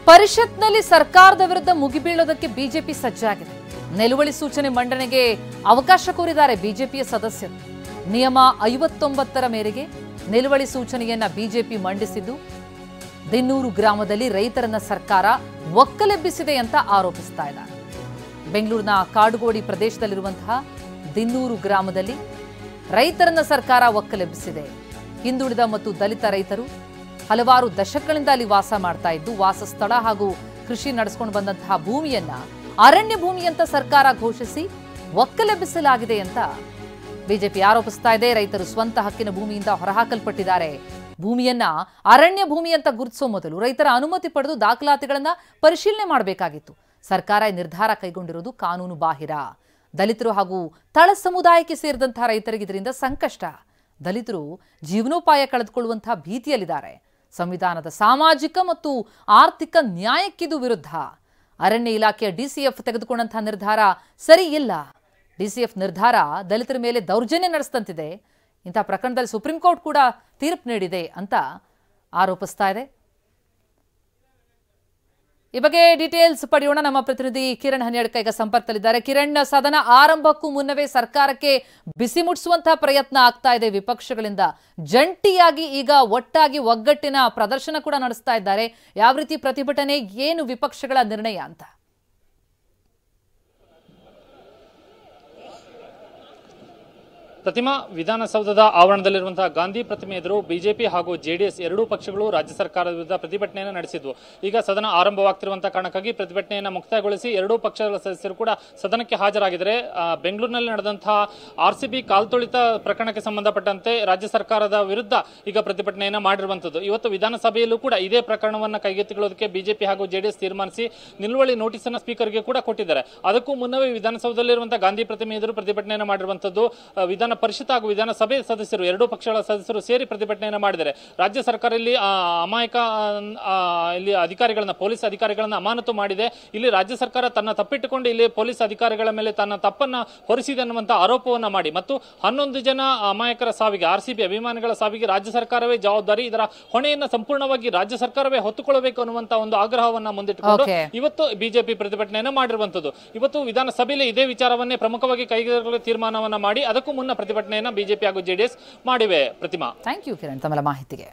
ಪರಿಷತ್ನಲ್ಲಿ ಸರ್ಕಾರದ ವಿರುದ್ಧ ಮುಗಿಬೀಳೋದಕ್ಕೆ ಬಿಜೆಪಿ ಸಜ್ಜಾಗಿದೆ. ನಿಲುವಳಿ ಸೂಚನೆ ಮಂಡನೆಗೆ ಅವಕಾಶ ಕೋರಿದ್ದಾರೆ ಬಿಜೆಪಿಯ ಸದಸ್ಯರು. ನಿಯಮ 59ರ ಮೇರೆಗೆ ನಿಲುವಳಿ ಸೂಚನೆಯನ್ನ ಬಿಜೆಪಿ ಮಂಡಿಸಿದ್ದು, ದಿನ್ನೂರು ಗ್ರಾಮದಲ್ಲಿ ರೈತರನ್ನ ಸರ್ಕಾರ ಒಕ್ಕಲೆಬ್ಬಿಸಿದೆ ಅಂತ ಆರೋಪಿಸ್ತಾ ಇದ್ದಾರೆ. ಬೆಂಗಳೂರಿನ ಕಾಡುಗೋಡಿ ಪ್ರದೇಶದಲ್ಲಿರುವಂತಹ ದಿನ್ನೂರು ಗ್ರಾಮದಲ್ಲಿ ರೈತರನ್ನ ಸರ್ಕಾರ ಒಕ್ಕಲೆಬ್ಬಿಸಿದೆ. ಹಿಂದುಳಿದ ಮತ್ತು ದಲಿತ ರೈತರು ಹಲವಾರು ದಶಕಗಳಿಂದ ಅಲ್ಲಿ ವಾಸ ಮಾಡ್ತಾ ಇದ್ದು, ವಾಸಸ್ಥಳ ಹಾಗೂ ಕೃಷಿ ನಡೆಸಿಕೊಂಡು ಬಂದಂತಹ ಭೂಮಿಯನ್ನ ಅರಣ್ಯ ಭೂಮಿ ಅಂತ ಸರ್ಕಾರ ಘೋಷಿಸಿ ಒಕ್ಕಲೆಬ್ಬಿಸಲಾಗಿದೆ ಅಂತ ಬಿಜೆಪಿ ಆರೋಪಿಸ್ತಾ ಇದೆ. ರೈತರು ಸ್ವಂತ ಹಕ್ಕಿನ ಭೂಮಿಯಿಂದ ಹೊರಹಾಕಲ್ಪಟ್ಟಿದ್ದಾರೆ. ಭೂಮಿಯನ್ನ ಅರಣ್ಯ ಭೂಮಿ ಅಂತ ಗುರುತಿಸೋ ಮೊದಲು ರೈತರ ಅನುಮತಿ ಪಡೆದು ದಾಖಲಾತಿಗಳನ್ನ ಪರಿಶೀಲನೆ ಮಾಡಬೇಕಾಗಿತ್ತು. ಸರ್ಕಾರ ನಿರ್ಧಾರ ಕೈಗೊಂಡಿರೋದು ಕಾನೂನು ಬಾಹಿರ. ದಲಿತರು ಹಾಗೂ ತಳ ಸಮುದಾಯಕ್ಕೆ ಸೇರಿದಂತಹ ರೈತರಿಗೆ ಇದರಿಂದ ಸಂಕಷ್ಟ. ದಲಿತರು ಜೀವನೋಪಾಯ ಕಳೆದುಕೊಳ್ಳುವಂತಹ ಭೀತಿಯಲ್ಲಿದ್ದಾರೆ. ಸಂವಿಧಾನದ ಸಾಮಾಜಿಕ ಮತ್ತು ಆರ್ಥಿಕ ನ್ಯಾಯಕ್ಕಿದು ವಿರುದ್ಧ. ಅರಣ್ಯ ಇಲಾಖೆಯ ಡಿಸಿಎಫ್ ತೆಗೆದುಕೊಂಡಂತಹ ನಿರ್ಧಾರ ಸರಿ ಇಲ್ಲ. ಡಿಸಿಎಫ್ ನಿರ್ಧಾರ ದಲಿತರ ಮೇಲೆ ದೌರ್ಜನ್ಯ ನಡೆಸಿದಂತಿದೆ. ಇಂತಹ ಪ್ರಕರಣದಲ್ಲಿ ಸುಪ್ರೀಂ ಕೋರ್ಟ್ ಕೂಡ ತೀರ್ಪು ನೀಡಿದೆ ಅಂತ ಆರೋಪಿಸ್ತಾ ಇದೆ. ಈ ಬಗ್ಗೆ ಡೀಟೇಲ್ಸ್ ಪಡೆಯೋಣ. ನಮ್ಮ ಪ್ರತಿನಿಧಿ ಕಿರಣ್ ಹನಿಯಡ್ಕ ಈಗ ಸಂಪರ್ಕದಲ್ಲಿದ್ದಾರೆ. ಕಿರಣ್, ಸದನ ಆರಂಭಕ್ಕೂ ಮುನ್ನವೇ ಸರ್ಕಾರಕ್ಕೆ ಬಿಸಿ ಮುಟ್ಟಿಸುವಂತಹ ಪ್ರಯತ್ನ ಆಗ್ತಾ ಇದೆ ವಿಪಕ್ಷಗಳಿಂದ. ಜಂಟಿಯಾಗಿ ಈಗ ಒಟ್ಟಾಗಿ ಒಗ್ಗಟ್ಟಿನ ಪ್ರದರ್ಶನ ಕೂಡ ನಡೆಸ್ತಾ ಇದ್ದಾರೆ. ಯಾವ ರೀತಿ ಪ್ರತಿಭಟನೆ, ಏನು ವಿಪಕ್ಷಗಳ ನಿರ್ಣಯ ಅಂತ? ಪ್ರತಿಮಾ, ವಿಧಾನಸೌಧದ ಆವರಣದಲ್ಲಿರುವಂತಹ ಗಾಂಧಿ ಪ್ರತಿಮೆ ಎದುರು ಬಿಜೆಪಿ ಹಾಗೂ ಜೆಡಿಎಸ್ ಎರಡೂ ಪಕ್ಷಗಳು ರಾಜ್ಯ ಸರ್ಕಾರದ ವಿರುದ್ಧ ಪ್ರತಿಭಟನೆಯನ್ನು ನಡೆಸಿದ್ವು. ಈಗ ಸದನ ಆರಂಭವಾಗ್ತಿರುವಂತಹ ಕಾರಣಕ್ಕಾಗಿ ಪ್ರತಿಭಟನೆಯನ್ನು ಮುಕ್ತಾಯಗೊಳಿಸಿ ಎರಡೂ ಪಕ್ಷಗಳ ಸದಸ್ಯರು ಕೂಡ ಸದನಕ್ಕೆ ಹಾಜರಾಗಿದ್ದಾರೆ. ಬೆಂಗಳೂರಿನಲ್ಲಿ ನಡೆದಂತಹ ಆರ್ಸಿಬಿ ಕಾಲ್ತುಳಿತ ಪ್ರಕರಣಕ್ಕೆ ಸಂಬಂಧಪಟ್ಟಂತೆ ರಾಜ್ಯ ಸರ್ಕಾರದ ವಿರುದ್ಧ ಈಗ ಪ್ರತಿಭಟನೆಯನ್ನು ಮಾಡಿರುವಂತದ್ದು. ಇವತ್ತು ವಿಧಾನಸಭೆಯಲ್ಲೂ ಕೂಡ ಇದೇ ಪ್ರಕರಣವನ್ನು ಕೈಗೆತ್ತಿಕೊಳ್ಳೋದಕ್ಕೆ ಬಿಜೆಪಿ ಹಾಗೂ ಜೆಡಿಎಸ್ ತೀರ್ಮಾನಿಸಿ ನಿಲುವಳಿ ನೋಟಿಸ್ ಅನ್ನು ಸ್ಪೀಕರ್ಗೆ ಕೂಡ ಕೊಟ್ಟಿದ್ದಾರೆ. ಅದಕ್ಕೂ ಮುನ್ನವೇ ವಿಧಾನಸೌಧದಲ್ಲಿರುವಂತಹ ಗಾಂಧಿ ಪ್ರತಿಮೆ ಎದುರು ಪ್ರತಿಭಟನೆಯನ್ನು ಮಾಡಿರುವಂತದ್ದು. ವಿಧಾನ ಪರಿಷತ್ ಹಾಗೂ ವಿಧಾನಸಭೆ ಸದಸ್ಯರು ಎರಡೂ ಪಕ್ಷಗಳ ಸದಸ್ಯರು ಸೇರಿ ಪ್ರತಿಭಟನೆಯನ್ನು ಮಾಡಿದ್ದಾರೆ. ರಾಜ್ಯ ಸರ್ಕಾರ ಇಲ್ಲಿ ಅಮಾಯಕ ಇಲ್ಲಿ ಅಧಿಕಾರಿಗಳನ್ನ, ಪೊಲೀಸ್ ಅಧಿಕಾರಿಗಳನ್ನ ಅಮಾನತು ಮಾಡಿದೆ. ಇಲ್ಲಿ ರಾಜ್ಯ ಸರ್ಕಾರ ತನ್ನ ತಪ್ಪಿಟ್ಟುಕೊಂಡು ಇಲ್ಲಿ ಪೊಲೀಸ್ ಅಧಿಕಾರಿಗಳ ಮೇಲೆ ತನ್ನ ತಪ್ಪನ್ನ ಹೊರಿಸಿದೆ ಅನ್ನುವಂತ ಆರೋಪವನ್ನ ಮಾಡಿ ಮತ್ತು 11 ಜನ ಅಮಾಯಕರ ಸಾವಿಗೆ, ಆರ್ಸಿಬಿ ಅಭಿಮಾನಿಗಳ ಸಾವಿಗೆ ರಾಜ್ಯ ಸರ್ಕಾರವೇ ಜವಾಬ್ದಾರಿ, ಇದರ ಹೊಣೆಯನ್ನ ಸಂಪೂರ್ಣವಾಗಿ ರಾಜ್ಯ ಸರ್ಕಾರವೇ ಹೊತ್ತುಕೊಳ್ಳಬೇಕು ಅನ್ನುವಂತ ಒಂದು ಆಗ್ರಹವನ್ನ ಮುಂದಿಟ್ಟುಕೊಂಡು ಇವತ್ತು ಬಿಜೆಪಿ ಪ್ರತಿಭಟನೆಯನ್ನು ಮಾಡಿರುವಂತದ್ದು. ಇವತ್ತು ವಿಧಾನಸಭೆಯಲ್ಲಿ ಇದೇ ವಿಚಾರವನ್ನೇ ಪ್ರಮುಖವಾಗಿ ಕೈಗೊಳ್ಳಲು ತೀರ್ಮಾನವನ್ನ ಮಾಡಿ ಅದಕ್ಕೂ ಮುನ್ನ ಪ್ರತಿಭಟನೆಯನ್ನು ಬಿಜೆಪಿ ಹಾಗೂ ಜೆಡಿಎಸ್ ಮಾಡಿವೆ. ಪ್ರತಿಮಾ, ಥ್ಯಾಂಕ್ ಯು ಕಿರಣ್ ತಮ್ಮ ಮಾಹಿತಿಗೆ.